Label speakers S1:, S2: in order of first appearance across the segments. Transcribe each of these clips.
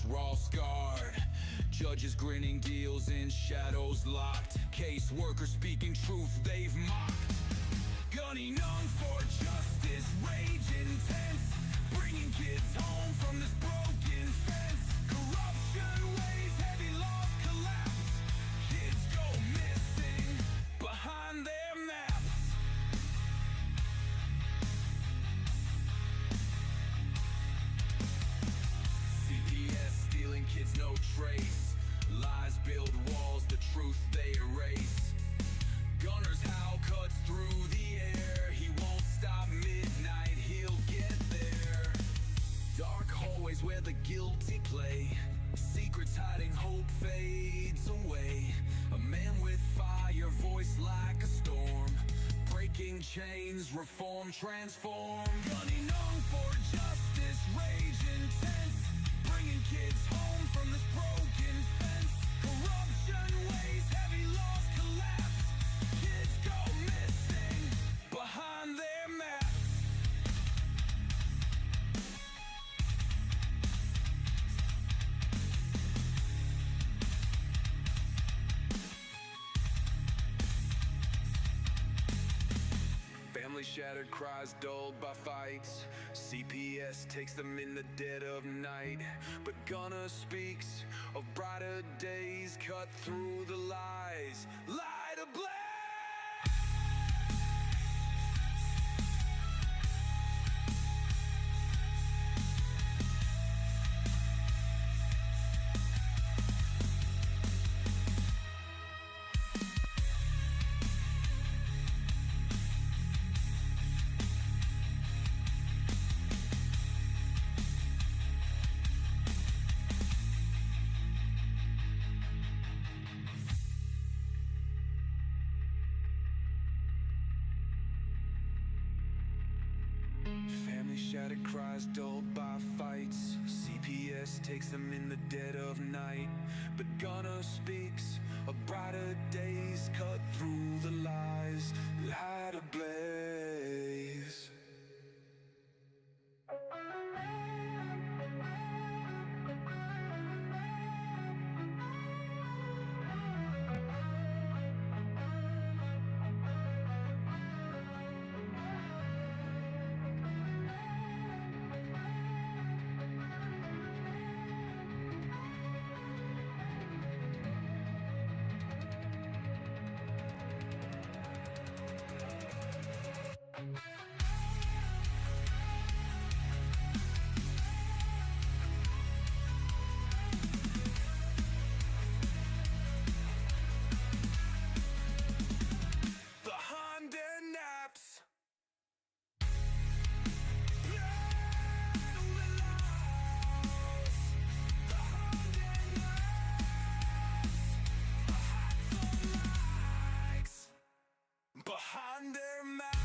S1: courts raw scarred, judges grinning, deals in shadows locked, case workers speaking truth they've mocked, gunning young for justice, rage intense, bringing kids home from this broken fence, corruption weighs heavy, laws collapse, kids go missing behind their maps. CPS stealing kids, no trace, lies build walls, the truth they erase, gunners howl, cuts through the air, he won't stop, midnight he'll get there, dark hallways where the guilty play, secrets hiding, hope fades away, a man with fire, voice like a storm, breaking chains, reform, transform, gunning on for justice, rage intense, bringing kids home from this broken fence, corruption weighs heavy, laws collapse, kids go missing behind their maps. Family shattered, cries dulled by fights, CPS takes them in the dead of night, but Gunner speaks of brighter days, cut through the lies, light ablaze. Family shattered, cries dulled by fights, CPS takes them in the dead of night, but Gunner speaks of brighter days, cut through the lies, light ablaze. Behind their maps.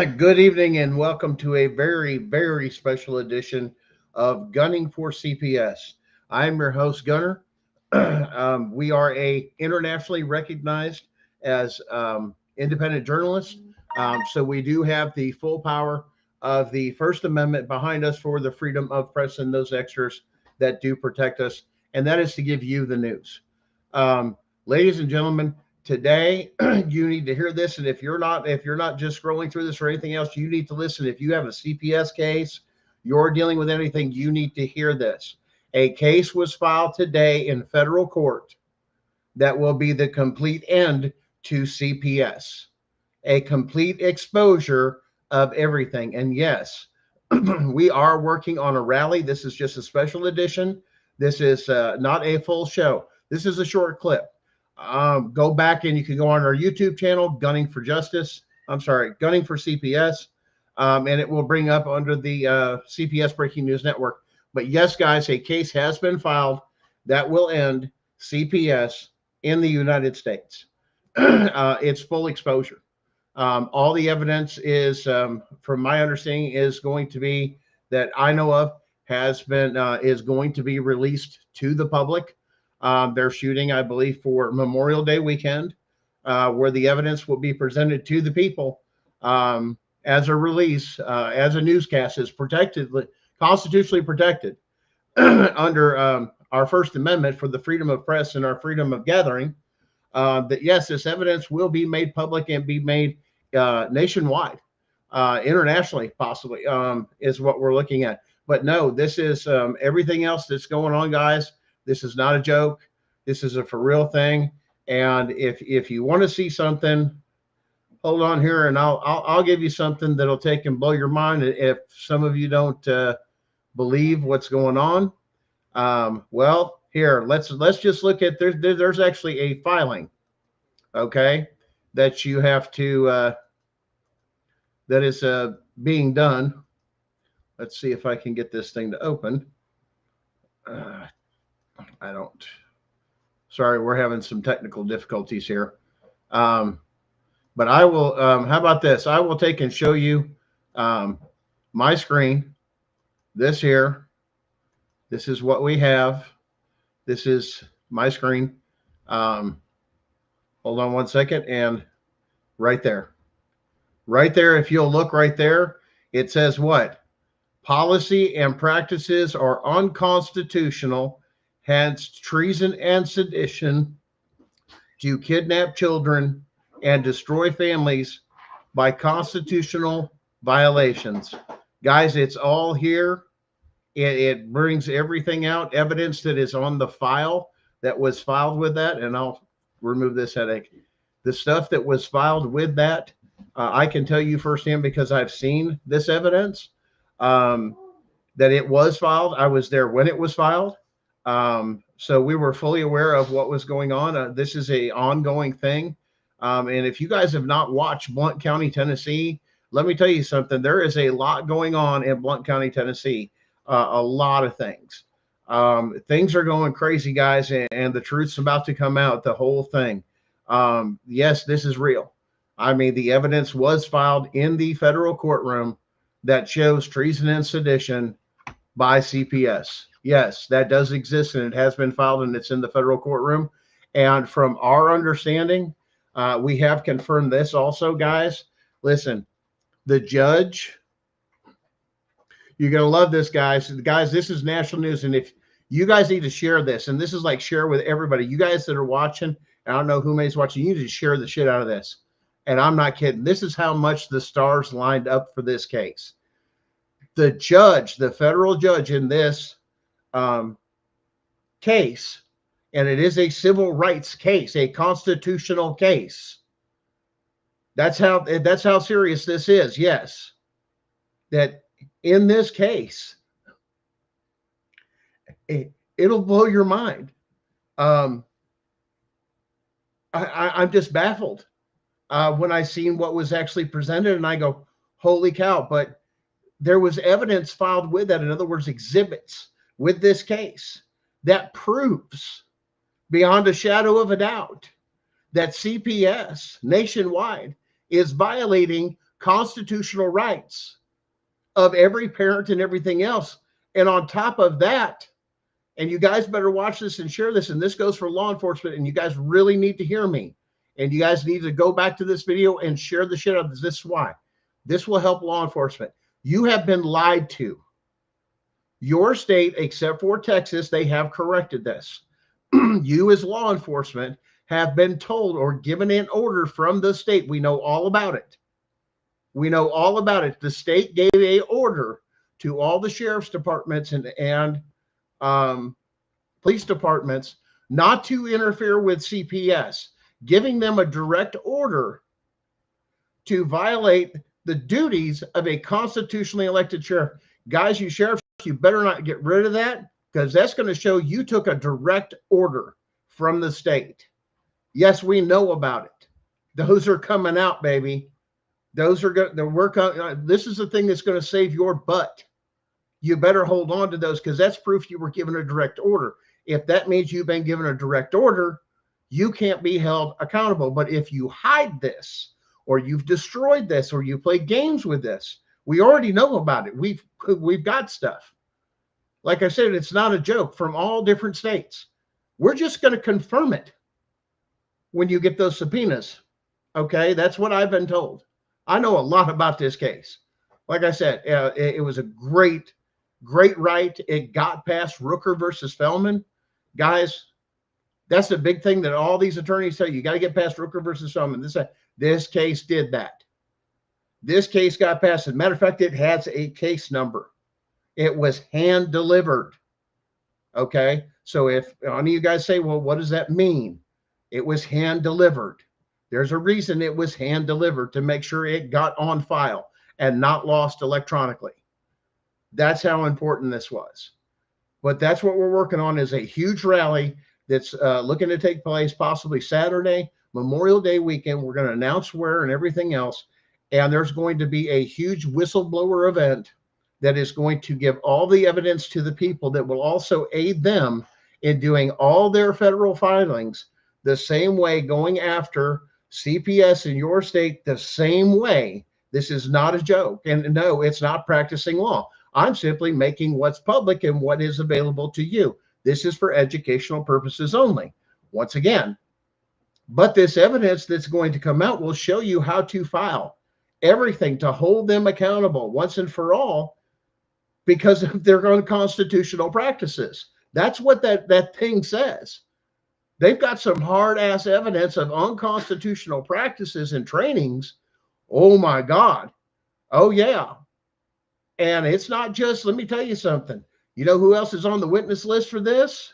S2: Good evening and welcome to a very, very special edition of Gunning for CPS. I'm your host, Gunner. We are a internationally recognized as independent journalists. So we do have the full power of the First Amendment behind us for the freedom of press and those extras that do protect us, and that is to give you the news. Ladies and gentlemen, today you need to hear this, and if you're not just scrolling through this or anything else, you need to listen. If you have a CPS case, you're dealing with anything, you need to hear this. A case was filed today in federal court that will be the complete end to CPS, a complete exposure of everything. And yes, we are working on a rally. This is just a special edition. This is not a full show. This is a short clip. Go back and you can go on our YouTube channel, Gunning for Justice. I'm sorry, Gunning for CPS. And it will bring up under the CPS Breaking News Network. But yes, guys, a case has been filed that will end CPS in the United States. It's full exposure. All the evidence is, from my understanding, is going to be that I know of has been is going to be released to the public. They're shooting, I believe, for Memorial Day weekend, where the evidence will be presented to the people as a release, as a newscast, is protected, constitutionally protected under our First Amendment for the freedom of press and our freedom of gathering. That yes, this evidence will be made public and be made nationwide, internationally, possibly, is what we're looking at. But no, this is everything else that's going on, guys. This is not a joke. This is a for real thing. And if you want to see something, hold on here, and I'll give you something that'll take and blow your mind. If some of you don't believe what's going on, well, here let's just look at there's actually a filing, okay, that you have to that is being done. Let's see if I can get this thing to open. I don't. Sorry, we're having some technical difficulties here. But I will. How about this? I will take and show you my screen. This here. This is what we have. This is my screen. Hold on one second, and right there. Right there, if you'll look right there, it says what? Policy and practices are unconstitutional, hence treason and sedition, to kidnap children and destroy families by constitutional violations. Guys, it's all here. It brings everything out, evidence that is on the file that was filed with that, and I'll remove this headache. The stuff that was filed with that, I can tell you firsthand because I've seen this evidence, that it was filed. I was there when it was filed. So we were fully aware of what was going on. This is a ongoing thing. And if you guys have not watched Blount County, Tennessee, let me tell you something. There is a lot going on in Blount County, Tennessee. A lot of things. Things are going crazy, guys, and the truth's about to come out, the whole thing. Yes, this is real. I mean, the evidence was filed in the federal courtroom that shows treason and sedition by CPS. Yes, that does exist, and it has been filed, and it's in the federal courtroom. And from our understanding, we have confirmed this also, guys. Listen, the judge, you're going to love this, guys. Guys, this is national news, and if you guys need to share this, and this is like share with everybody. You guys that are watching, I don't know who is watching, you need to share the shit out of this. And I'm not kidding. This is how much the stars lined up for this case. The judge, the federal judge in this case, and it is a civil rights case, a constitutional case. That's how serious this is. Yes, that in this case, it'll blow your mind. I'm just baffled when I seen what was actually presented, and I go, holy cow. But there was evidence filed with that. In other words, exhibits with this case that proves beyond a shadow of a doubt that CPS nationwide is violating constitutional rights of every parent and everything else. And on top of that, and you guys better watch this and share this, and this goes for law enforcement, and you guys really need to hear me. And you guys need to go back to this video and share the shit out of this. This is why. This will help law enforcement. You have been lied to. Your state, except for Texas, they have corrected this. You as law enforcement have been told or given an order from the state. We know all about it. We know all about it. The state gave a order to all the sheriff's departments and police departments not to interfere with CPS, giving them a direct order to violate the duties of a constitutionally elected sheriff. Guys, you sheriffs, you better not get rid of that, because that's going to show you took a direct order from the state. Yes, we know about it. Those are coming out, baby. Those are going to work out. This is the thing that's going to save your butt. You better hold on to those, because that's proof you were given a direct order. If that means you've been given a direct order, you can't be held accountable. But if you hide this, or you've destroyed this, or you play games with this, we already know about it. We've got stuff. Like I said, it's not a joke, from all different states. We're just going to confirm it when you get those subpoenas. Okay, that's what I've been told. I know a lot about this case. Like I said, it was a great right. It got past Rooker versus Feldman. Guys, that's the big thing that all these attorneys say. You got to get past Rooker versus Feldman. This case did that. This case got past. As a matter of fact, it has a case number. It was hand delivered. Okay. So if any of you guys say, well, what does that mean? It was hand delivered. There's a reason it was hand delivered, to make sure it got on file and not lost electronically. That's how important this was. But that's what we're working on, is a huge rally that's looking to take place possibly Saturday, Memorial Day weekend. We're going to announce where and everything else. And there's going to be a huge whistleblower event that is going to give all the evidence to the people that will also aid them in doing all their federal filings the same way, going after CPS in your state the same way. This is not a joke. And no, it's not practicing law. I'm simply making what's public and what is available to you. This is for educational purposes only. Once again, but this evidence that's going to come out will show you how to file everything to hold them accountable once and for all, because of their unconstitutional practices. That's what that thing says. They've got some hard ass evidence of unconstitutional practices and trainings. Oh my God. Oh yeah. And it's not just, let me tell you something. You know who else is on the witness list for this?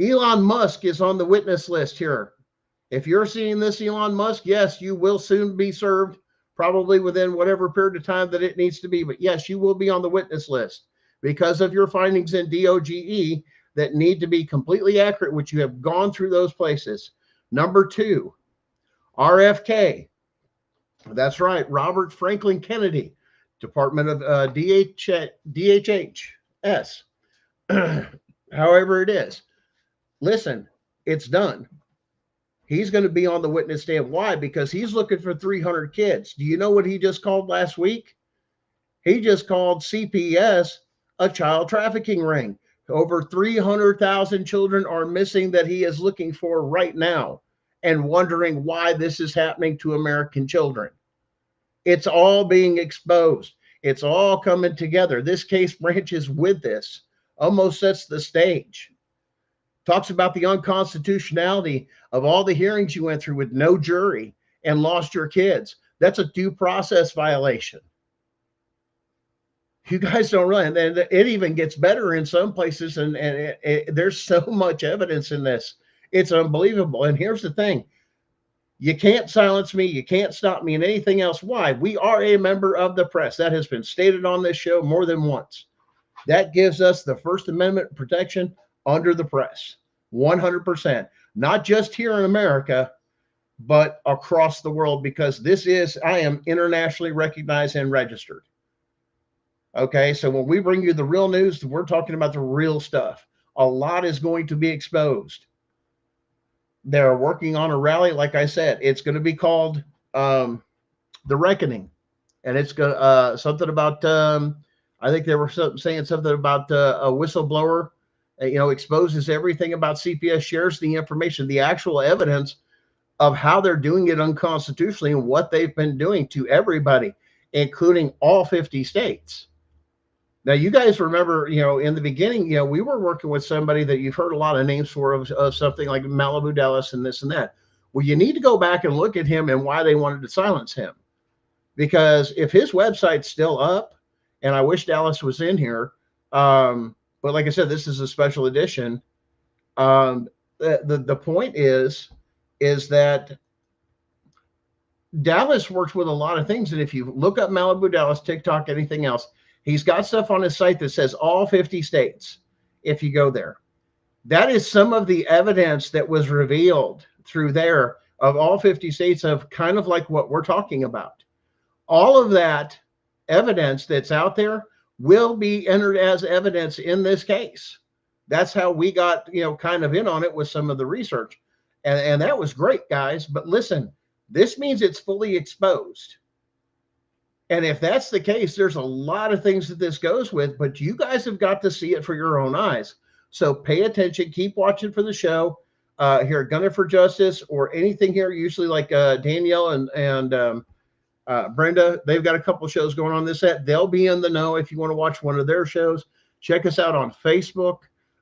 S2: Elon Musk is on the witness list here. If you're seeing this, Elon Musk, yes, you will soon be served, probably within whatever period of time that it needs to be. But yes, you will be on the witness list because of your findings in DOGE that need to be completely accurate, which you have gone through those places. Number 2, RFK. That's right, Robert Franklin Kennedy, Department of DHS. However it is. Listen, it's done. He's going to be on the witness stand. Why? Because he's looking for 300 kids. Do you know what he just called last week? He just called CPS a child trafficking ring. Over 300,000 children are missing that he is looking for right now, and wondering why this is happening to American children. It's all being exposed. It's all coming together. This case branches with this, almost sets the stage. Talks about the unconstitutionality of all the hearings you went through with no jury and lost your kids. That's a due process violation. You guys don't realize, and it even gets better in some places, and there's so much evidence in this. It's unbelievable. And here's the thing. You can't silence me. You can't stop me in anything else. Why? We are a member of the press. That has been stated on this show more than once. That gives us the First Amendment protection under the press, 100%. Not just here in America, but across the world, because I am internationally recognized and registered. Okay, so when we bring you the real news, we're talking about the real stuff. A lot is going to be exposed. They're working on a rally. Like I said, it's going to be called The Reckoning, and it's going something about. I think they were saying something about a whistleblower. Exposes everything about CPS, shares the information, the actual evidence of how they're doing it unconstitutionally and what they've been doing to everybody, including all 50 states. Now, you guys remember, in the beginning, we were working with somebody that you've heard a lot of names for of something like Malibu Dallas and this and that. Well, you need to go back and look at him and why they wanted to silence him. Because if his website's still up, and I wish Dallas was in here, but like I said, this is a special edition. The point is that Dallas works with a lot of things. And if you look up Malibu Dallas, TikTok, anything else, he's got stuff on his site that says all 50 states. If you go there, that is some of the evidence that was revealed through there of all 50 states of kind of like what we're talking about. All of that evidence that's out there will be entered as evidence in this case. That's how we got, kind of in on it with some of the research. And that was great, guys. But listen, this means it's fully exposed. And if that's the case, there's a lot of things that this goes with, but you guys have got to see it for your own eyes. So pay attention, keep watching for the show here at Gunner for Justice or anything here, usually like Danielle and Brenda. They've got a couple shows going on this set. They'll be in the know if you want to watch one of their shows. Check us out on Facebook.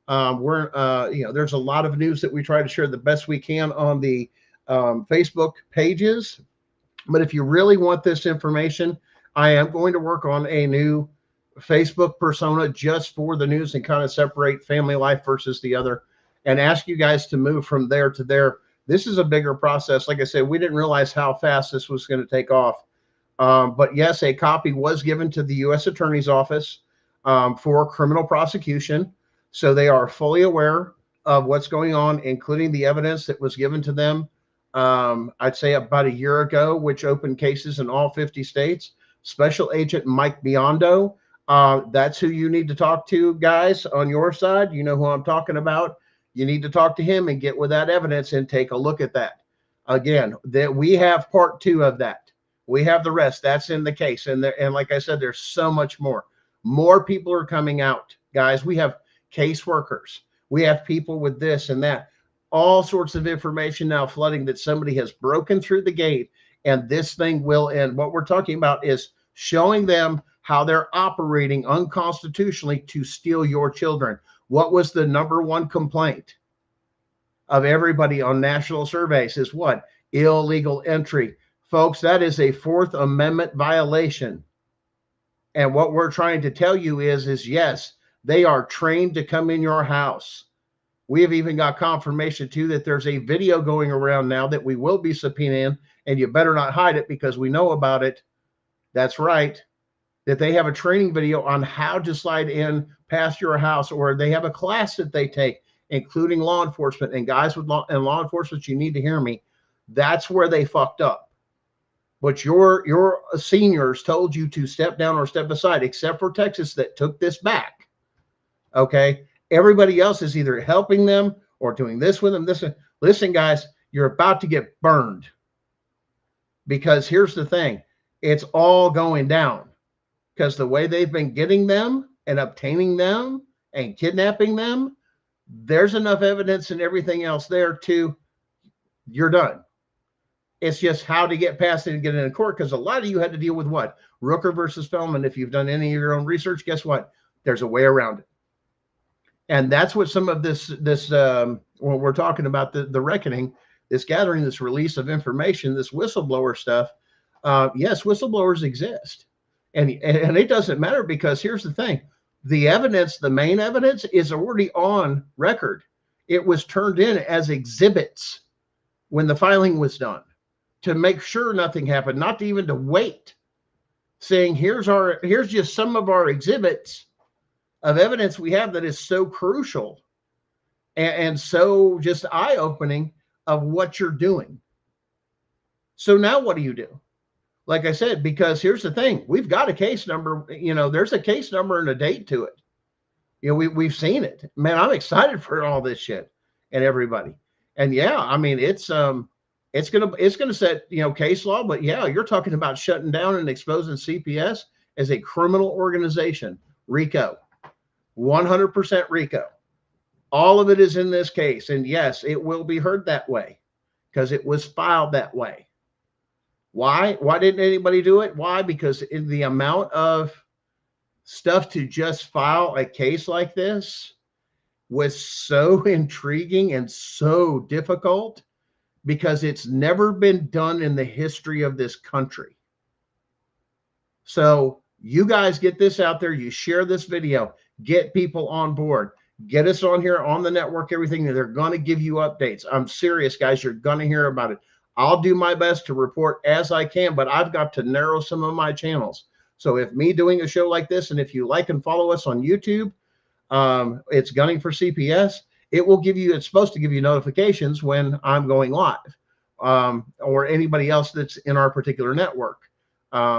S2: There's a lot of news that we try to share the best we can on the Facebook pages. But if you really want this information, I am going to work on a new Facebook persona just for the news and kind of separate family life versus the other and ask you guys to move from there to there. This is a bigger process. Like I said, we didn't realize how fast this was going to take off. But yes, a copy was given to the U.S. Attorney's Office for criminal prosecution. So they are fully aware of what's going on, including the evidence that was given to them, I'd say about a year ago, which opened cases in all 50 states. Special Agent Mike Biondo, that's who you need to talk to, guys, on your side. You know who I'm talking about. You need to talk to him and get with that evidence and take a look at that. Again, that we have part 2 of that. We have the rest. That's in the case. And like I said, there's so much more. More people are coming out, guys. We have caseworkers. We have people with this and that. All sorts of information now flooding that somebody has broken through the gate and this thing will end. What we're talking about is showing them how they're operating unconstitutionally to steal your children. What was the number one complaint of everybody on national surveys is what? Illegal entry. Folks, that is a 4th Amendment violation. And what we're trying to tell you is yes, they are trained to come in your house. We have even got confirmation too that there's a video going around now that we will be subpoenaing, and you better not hide it because we know about it. That's right. That they have a training video on how to slide in past your house, or they have a class that they take, including law enforcement. And guys with law enforcement, you need to hear me. That's where they fucked up. But your seniors told you to step down or step aside, except for Texas that took this back. Okay. Everybody else is either helping them or doing this with them. Listen, guys, you're about to get burned. Because here's the thing. It's all going down. Because the way they've been getting them and obtaining them and kidnapping them, there's enough evidence and everything else there to, you're done. It's just how to get past it and get into court. Because a lot of you had to deal with what? Rooker versus Feldman. If you've done any of your own research, guess what? There's a way around it. And that's what some of this when we're talking about the reckoning, this gathering, this release of information, this whistleblower stuff. Yes, whistleblowers exist. And it doesn't matter because here's the thing. The evidence, the main evidence is already on record. It was turned in as exhibits when the filing was done to make sure nothing happened, not to even to wait, saying here's just some of our exhibits of evidence we have that is so crucial and so just eye-opening of what you're doing. So now what do you do? Like I said, because here's the thing, we've got a case number, there's a case number and a date to it. We've seen it, man. I'm excited for all this shit and everybody. And yeah, I mean, it's It's gonna set, case law. But yeah, you're talking about shutting down and exposing CPS as a criminal organization. RICO, 100% RICO. All of it is in this case, and yes, it will be heard that way because it was filed that way. Why didn't anybody do it? Why? Because in the amount of stuff to just file a case like this was so intriguing and so difficult, because it's never been done in the history of this country. So you guys get this out there, you share this video, get people on board, get us on here on the network, everything. They're going to give you updates. I'm serious, guys. You're going to hear about it. I'll do my best to report as I can, but I've got to narrow some of my channels. So if me doing a show like this, and if you like and follow us on YouTube, it's Gunning for CPS. It's supposed to give you notifications when I'm going live, or anybody else that's in our particular network,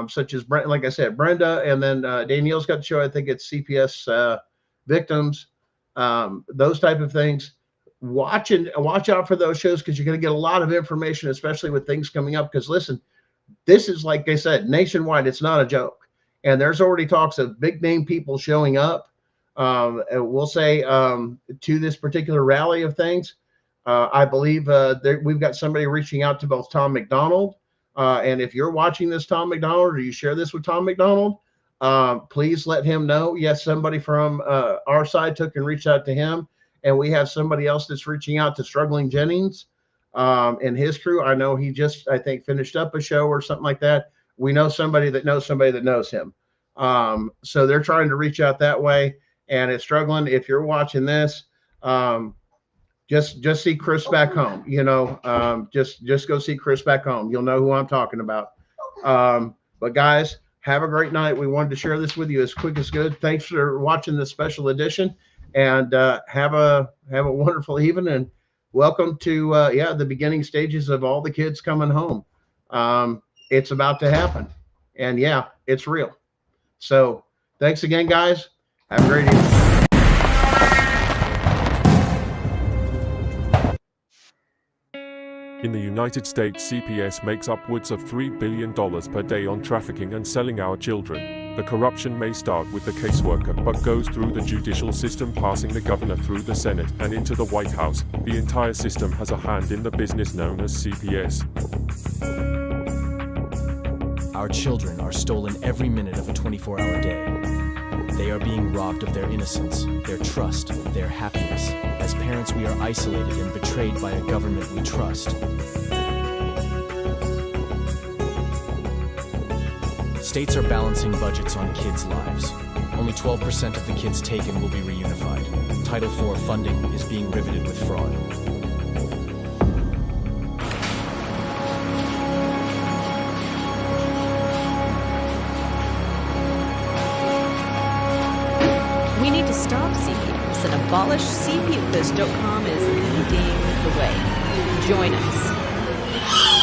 S2: such as Brent, like I said, Brenda, and then Danielle's got the show. I think it's CPS victims, those type of things. Watch out for those shows, because you're going to get a lot of information, especially with things coming up. Because listen, this is, like I said, nationwide. It's not a joke, and there's already talks of big name people showing up. We'll say to this particular rally of things. I believe we've got somebody reaching out to both Tom McDonald, and if you're watching this, Tom McDonald, or you share this with Tom McDonald, please let him know. Yes, somebody from our side took and reached out to him, and we have somebody else that's reaching out to Struggling Jennings and his crew. I know he just, I think, finished up a show or something like that. We know somebody that knows somebody that knows him. So they're trying to reach out that way. And it's struggling. If you're watching this, just see Chris back home. Just go see Chris back home. You'll know who I'm talking about. But guys, have a great night. We wanted to share this with you as quick as good. Thanks for watching this special edition, and have a wonderful evening. And welcome to the beginning stages of all the kids coming home. It's about to happen, and yeah, it's real. So thanks again, guys. Have a great evening.
S3: In the United States, CPS makes upwards of $3 billion per day on trafficking and selling our children. The corruption may start with the caseworker, but goes through the judicial system, passing the governor through the Senate and into the White House. The entire system has a hand in the business known as CPS.
S4: Our children are stolen every minute of a 24-hour day. They are being robbed of their innocence, their trust, their happiness. As parents, we are isolated and betrayed by a government we trust. States are balancing budgets on kids' lives. Only 12% of the kids taken will be reunified. Title IV funding is being riveted with fraud.
S5: We need to stop CPS, and AbolishCPS.com is leading the way. Join us.